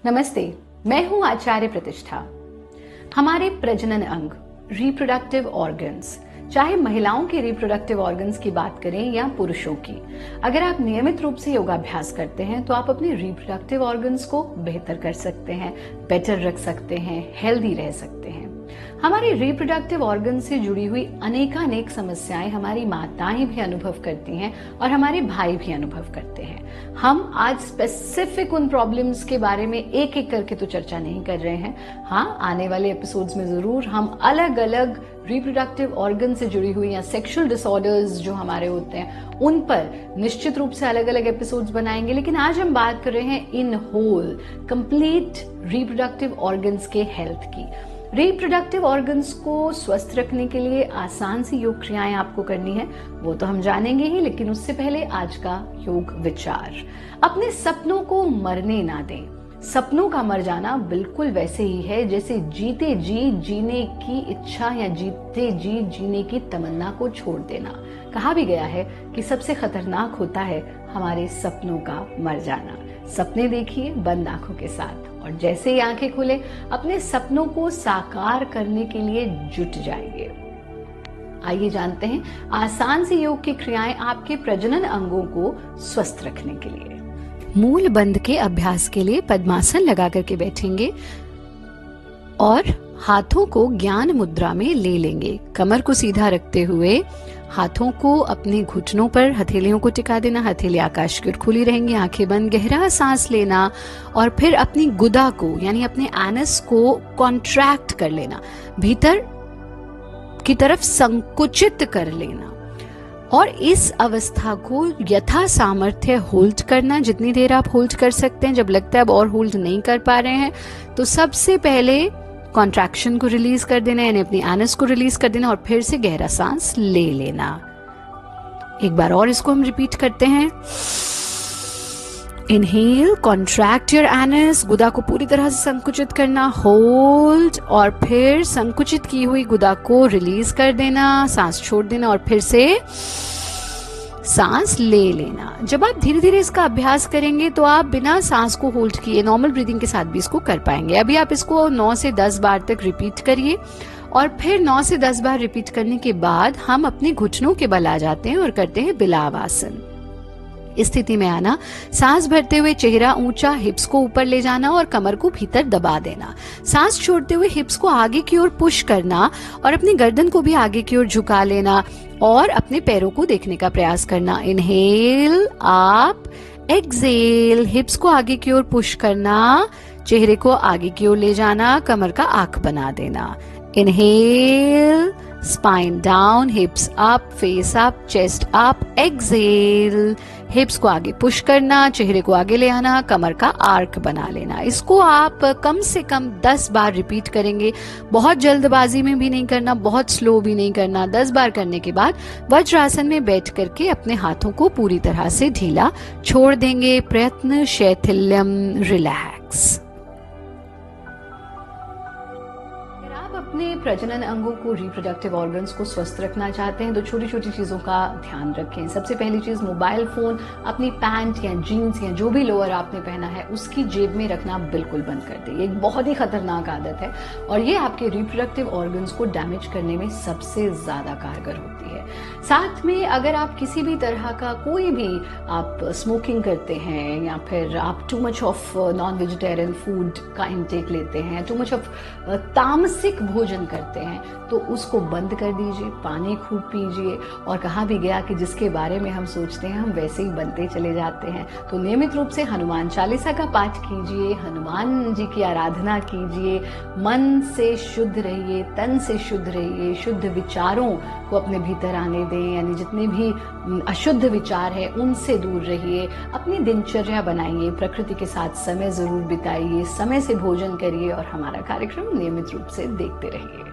नमस्ते, मैं हूं आचार्य प्रतिष्ठा। हमारे प्रजनन अंग, रिप्रोडक्टिव ऑर्गन्स, चाहे महिलाओं के रिप्रोडक्टिव ऑर्गन्स की बात करें या पुरुषों की, अगर आप नियमित रूप से योगाभ्यास करते हैं तो आप अपने रिप्रोडक्टिव ऑर्गन्स को बेहतर कर सकते हैं, बेटर रख सकते हैं, हेल्दी रह सकते हैं। हमारे रिप्रोडक्टिव ऑर्गन से जुड़ी हुई अनेकानेक समस्याएं हमारी माताएं भी अनुभव करती हैं और हमारे भाई भी अनुभव करते हैं। हम आज स्पेसिफिक उन प्रॉब्लम्स के बारे में एक एक करके तो चर्चा नहीं कर रहे हैं। हाँ, आने वाले एपिसोड्स में जरूर हम अलग अलग रिप्रोडक्टिव ऑर्गन से जुड़ी हुई या सेक्सुअल डिसऑर्डर्स जो हमारे होते हैं उन पर निश्चित रूप से अलग अलग एपिसोड्स बनाएंगे। लेकिन आज हम बात कर रहे हैं in whole complete reproductive organs के हेल्थ की। रिप्रोडक्टिव ऑर्गन्स को स्वस्थ रखने के लिए आसान सी योग क्रियाएं आपको करनी है, वो तो हम जानेंगे ही, लेकिन उससे पहले आज का योग विचार। अपने सपनों को मरने ना दें। सपनों का मर जाना बिल्कुल वैसे ही है जैसे जीते जी जीने की इच्छा या जीते जी जीने की तमन्ना को छोड़ देना। कहा भी गया है कि सबसे खतरनाक होता है हमारे सपनों का मर जाना। सपने देखिए बंद आंखों के साथ, और जैसे ही आंखें खुले अपने सपनों को साकार करने के लिए जुट जाइए। आइए जानते हैं आसान सी योग की क्रियाएं आपके प्रजनन अंगों को स्वस्थ रखने के लिए। मूल बंध के अभ्यास के लिए पद्मासन लगा करके बैठेंगे और हाथों को ज्ञान मुद्रा में ले लेंगे। कमर को सीधा रखते हुए हाथों को अपने घुटनों पर, हथेलियों को टिका देना। हथेली आकाश की ओर खुली रहेंगी, आंखें बंद, गहरा सांस लेना और फिर अपनी गुदा को यानी अपने एनस को कॉन्ट्रैक्ट कर लेना, भीतर की तरफ संकुचित कर लेना और इस अवस्था को यथा सामर्थ्य होल्ड करना। जितनी देर आप होल्ड कर सकते हैं। जब लगता है अब और होल्ड नहीं कर पा रहे हैं तो सबसे पहले कॉन्ट्रैक्शन को रिलीज कर देना, यानी अपनी एनस को रिलीज कर देना और फिर से गहरा सांस ले लेना। एक बार और इसको हम रिपीट करते हैं। इनहेल, कॉन्ट्रैक्ट योर एनस, गुदा को पूरी तरह से संकुचित करना, होल्ड और फिर संकुचित की हुई गुदा को रिलीज कर देना, सांस छोड़ देना और फिर से सांस ले लेना। जब आप धीरे धीरे इसका अभ्यास करेंगे तो आप बिना सांस को होल्ड किए नॉर्मल ब्रीदिंग के साथ भी इसको कर पाएंगे। अभी आप इसको 9 से 10 बार तक रिपीट करिए और फिर 9 से 10 बार रिपीट करने के बाद हम अपने घुटनों के बल आ जाते हैं और करते हैं बिलाव आसन। इस स्थिति में आना, सांस भरते हुए चेहरा ऊंचा, हिप्स को ऊपर ले जाना और कमर को भीतर दबा देना। सांस छोड़ते हुए हिप्स को आगे की ओर पुश करना और अपनी गर्दन को भी आगे की ओर झुका लेना और अपने पैरों को देखने का प्रयास करना। इनहेल अप, एक्सहेल, हिप्स को आगे की ओर पुश करना, चेहरे को आगे की ओर ले जाना, कमर का आंख बना देना। Inhale, spine down, हिप्स up, face up, chest up, exhale, हिप्स को आगे पुश करना, चेहरे को आगे ले आना, कमर का आर्क बना लेना। इसको आप कम से कम 10 बार रिपीट करेंगे। बहुत जल्दबाजी में भी नहीं करना, बहुत स्लो भी नहीं करना। 10 बार करने के बाद वज्रासन में बैठ करके अपने हाथों को पूरी तरह से ढीला छोड़ देंगे। प्रयत्न शैथिल्यम, रिलैक्स। अपने प्रजनन अंगों को, रिप्रोडक्टिव ऑर्गन्स को स्वस्थ रखना चाहते हैं तो छोटी छोटी चीजों का ध्यान रखें। सबसे पहली चीज, मोबाइल फोन अपनी पैंट या जीन्स या जो भी लोअर आपने पहना है उसकी जेब में रखना बिल्कुल बंद कर दें। एक बहुत ही खतरनाक आदत है और ये आपके रिप्रोडक्टिव ऑर्गन्स को डैमेज करने में सबसे ज्यादा कारगर होती है। साथ में अगर आप किसी भी तरह का कोई भी आप स्मोकिंग करते हैं या फिर आप too much of non vegetarian food का इंटेक लेते हैं, टू मच ऑफ तामसिक भोजन करते हैं तो उसको बंद कर दीजिए। पानी खूब पीजिए और कहा भी गया कि जिसके बारे में हम सोचते हैं हम वैसे ही बनते चले जाते हैं। तो नियमित रूप से हनुमान चालीसा का पाठ कीजिए, हनुमान जी की आराधना कीजिए, मन से शुद्ध रहिए, तन से शुद्ध रहिए, शुद्ध विचारों को अपने भीतर आने दें, यानी जितने भी अशुद्ध विचार है उनसे दूर रहिए। अपनी दिनचर्या बनाइए, प्रकृति के साथ समय जरूर बिताइए, समय से भोजन करिए और हमारा कार्यक्रम नियमित रूप से देखते रहिए।